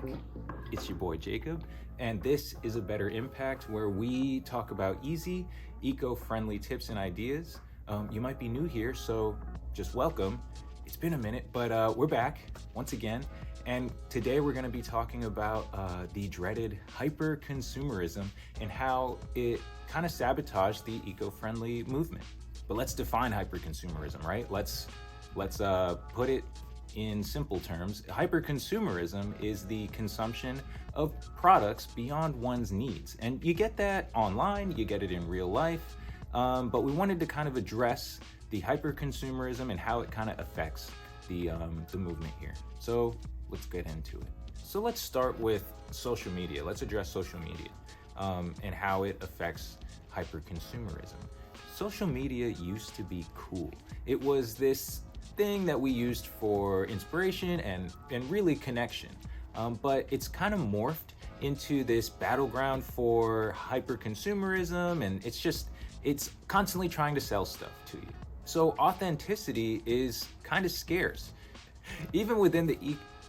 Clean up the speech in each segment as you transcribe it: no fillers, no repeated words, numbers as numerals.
back. It's your boy Jacob, and this is A Better Impact, where we talk about easy, eco-friendly tips and ideas. You might be new here, so just welcome. It's been a minute, but we're back once again, and today we're going to be talking about the dreaded hyperconsumerism and how it kind of sabotaged the eco-friendly movement. But let's define hyperconsumerism, right? Let's put it in simple terms. Hyperconsumerism is the consumption of products beyond one's needs. And you get that online, you get it in real life, but we wanted to kind of address the hyperconsumerism and how it kind of affects the movement here. So let's get into it. So let's start with social media. Let's address social media and how it affects hyperconsumerism. Social media used to be cool. It was this thing that we used for inspiration and really connection. But it's kind of morphed into this battleground for hyperconsumerism, and it's constantly trying to sell stuff to you. So authenticity is kind of scarce. Even within the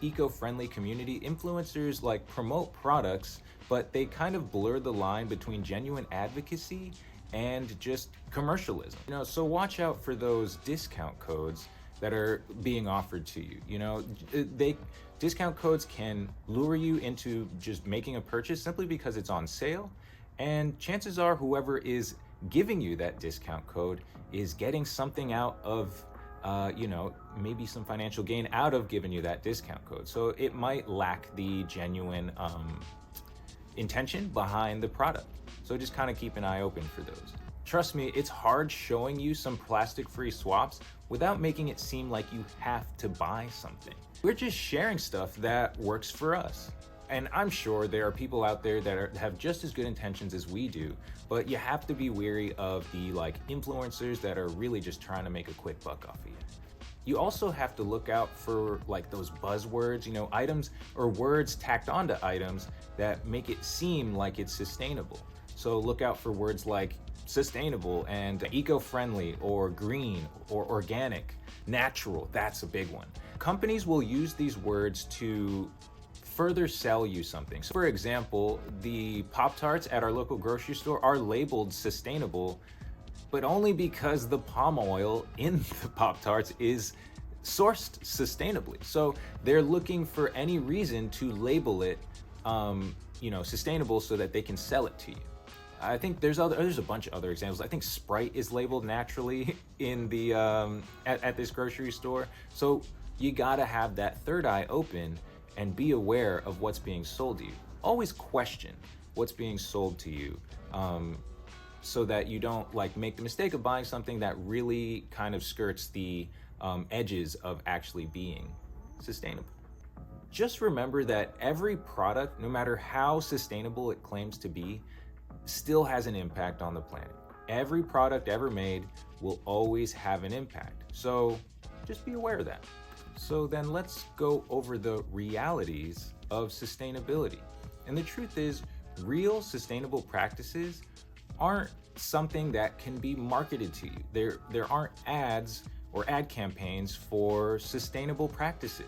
eco-friendly community, influencers like promote products, but they kind of blur the line between genuine advocacy and just commercialism. So watch out for those discount codes that are being offered to you. Discount codes can lure you into just making a purchase simply because it's on sale, and chances are whoever is giving you that discount code is getting something out of maybe some financial gain out of giving you that discount code. So it might lack the genuine intention behind the product. So just kind of keep an eye open for those. Trust me, it's hard showing you some plastic-free swaps without making it seem like you have to buy something. We're just sharing stuff that works for us. And I'm sure there are people out there that have just as good intentions as we do, but you have to be wary of the influencers that are really just trying to make a quick buck off of you. You also have to look out for those buzzwords, items or words tacked onto items that make it seem like it's sustainable. So look out for words like sustainable and eco-friendly or green or organic, natural. That's a big one. Companies will use these words to further sell you something. So for example, the Pop-Tarts at our local grocery store are labeled sustainable, but only because the palm oil in the Pop-Tarts is sourced sustainably. So they're looking for any reason to label it sustainable so that they can sell it to you. I think there's a bunch of other examples. I think Sprite is labeled naturally in the at this grocery store. So you gotta have that third eye open and be aware of what's being sold to you. Always question what's being sold to you, so that you don't make the mistake of buying something that really kind of skirts the edges of actually being sustainable. Just remember that every product, no matter how sustainable it claims to be, still has an impact on the planet. Every product ever made will always have an impact. So just be aware of that. So then let's go over the realities of sustainability. And the truth is, real sustainable practices aren't something that can be marketed to you. There aren't ads or ad campaigns for sustainable practices.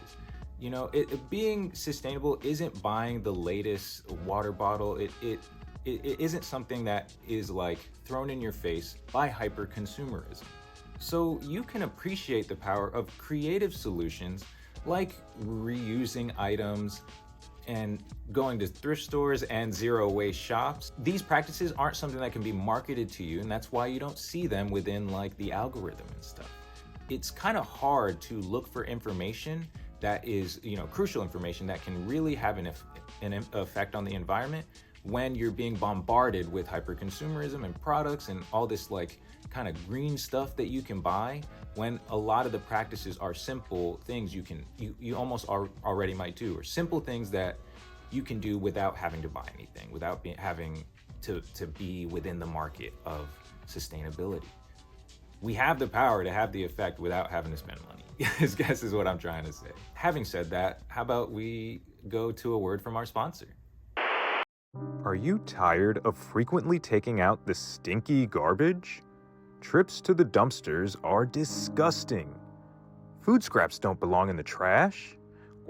Being sustainable isn't buying the latest water bottle. It isn't something that is thrown in your face by hyperconsumerism. So you can appreciate the power of creative solutions like reusing items and going to thrift stores and zero waste shops. These practices aren't something that can be marketed to you, and that's why you don't see them within the algorithm and stuff. It's kind of hard to look for information that is, crucial information that can really have an effect on the environment when you're being bombarded with hyperconsumerism and products and all this kind of green stuff that you can buy, when a lot of the practices are simple things you almost already might do, or simple things that you can do without having to buy anything, without having to be within the market of sustainability. We have the power to have the effect without having to spend money, I guess is what I'm trying to say. Having said that, how about we go to a word from our sponsor? Are you tired of frequently taking out the stinky garbage? Trips to the dumpsters are disgusting. Food scraps don't belong in the trash.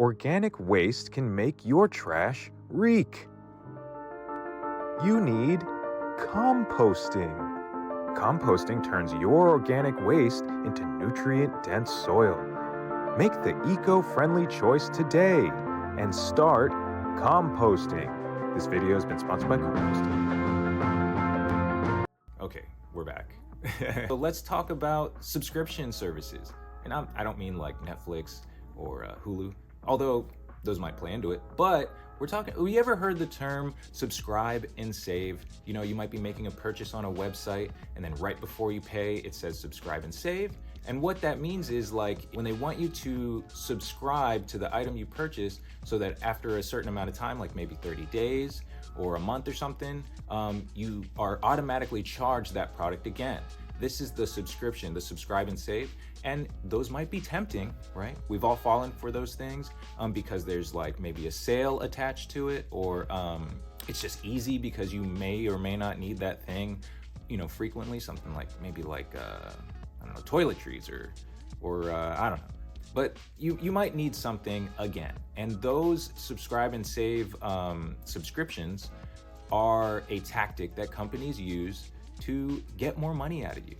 organic waste can make your trash reek. You need composting. Composting turns your organic waste into nutrient-dense soil. Make the eco-friendly choice today and start composting. This video has been sponsored by composting. Okay, we're back. So let's talk about subscription services. And I don't mean like Netflix or Hulu, although those might play into it. But we're talking, have you ever heard the term subscribe and save? You know, you might be making a purchase on a website and then right before you pay, it says subscribe and save. And what that means is like when they want you to subscribe to the item you purchased so that after a certain amount of time, like maybe 30 days or a month or something, you are automatically charged that product again. This is the subscription, the subscribe and save. And those might be tempting, right? We've all fallen for those things because there's like maybe a sale attached to it, or it's just easy because you may or may not need that thing, you know, frequently. Something like maybe like, I don't know, toiletries or I don't know. But you might need something again. And those subscribe and save subscriptions are a tactic that companies use to get more money out of you.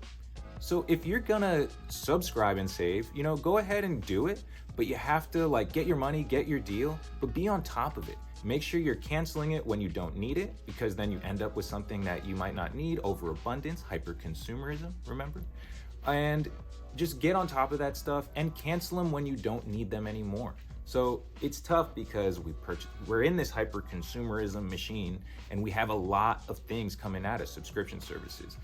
So if you're gonna subscribe and save, you know, go ahead and do it, but you have to like get your money, get your deal, but be on top of it. Make sure you're canceling it when you don't need it, because then you end up with something that you might not need. Overabundance, hyperconsumerism, remember? And just get on top of that stuff and cancel them when you don't need them anymore. So it's tough because we're in this hyper-consumerism machine, and we have a lot of things coming at us, subscription services,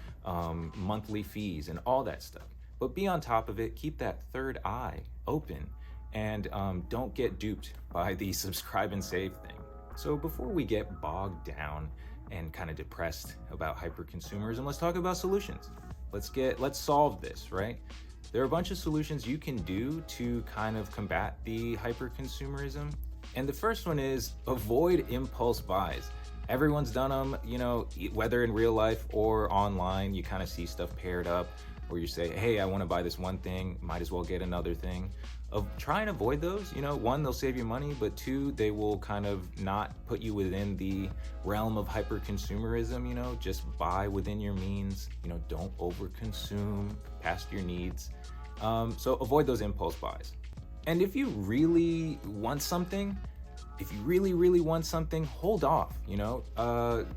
monthly fees, and all that stuff. But be on top of it, keep that third eye open, and don't get duped by the subscribe and save thing. So before we get bogged down and kind of depressed about hyper-consumerism, let's talk about solutions. Let's solve this, right? There are a bunch of solutions you can do to kind of combat the hyper-consumerism. And the first one is avoid impulse buys. Everyone's done them, you know, whether in real life or online. You kind of see stuff paired up where you say, hey, I want to buy this one thing, might as well get another thing. Try and avoid those. You know, one, they'll save you money, but two, they will kind of not put you within the realm of hyper-consumerism. You know, just buy within your means. You know, don't overconsume past your needs. So avoid those impulse buys. And if you really want something, hold off, you know,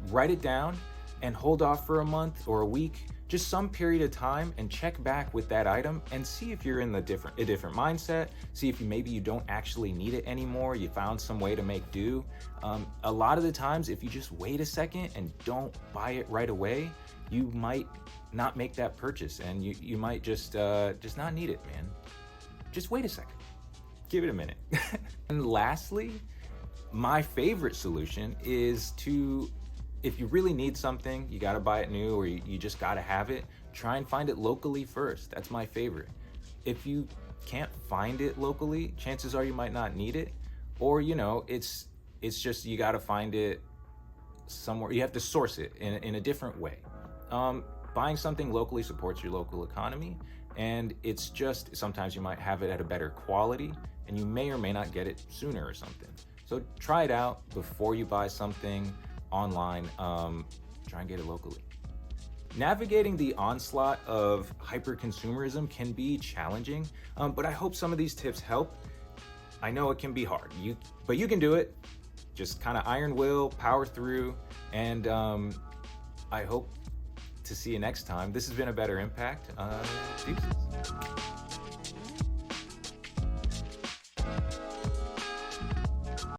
write it down and hold off for a month or a week, just some period of time, and check back with that item and see if you're in a different mindset. See if maybe you don't actually need it anymore. You found some way to make do. A lot of the times, if you just wait a second and don't buy it right away, you might not make that purchase, and you might just not need it, man. Just wait a second. Give it a minute. And lastly, my favorite solution is to, if you really need something, you got to buy it new, or you just got to have it, try and find it locally first. That's my favorite. If you can't find it locally, chances are you might not need it, or, you know, it's just you got to find it somewhere. You have to source it in a different way. Buying something locally supports your local economy, and it's just sometimes you might have it at a better quality, and you may or may not get it sooner or something. So try it out before you buy something online. Try and get it locally. Navigating the onslaught of hyper-consumerism can be challenging, but I hope some of these tips help. I know it can be hard, but you can do it. Just kind of iron will, power through, and I hope to see you next time. This has been A Better Impact. Deuces.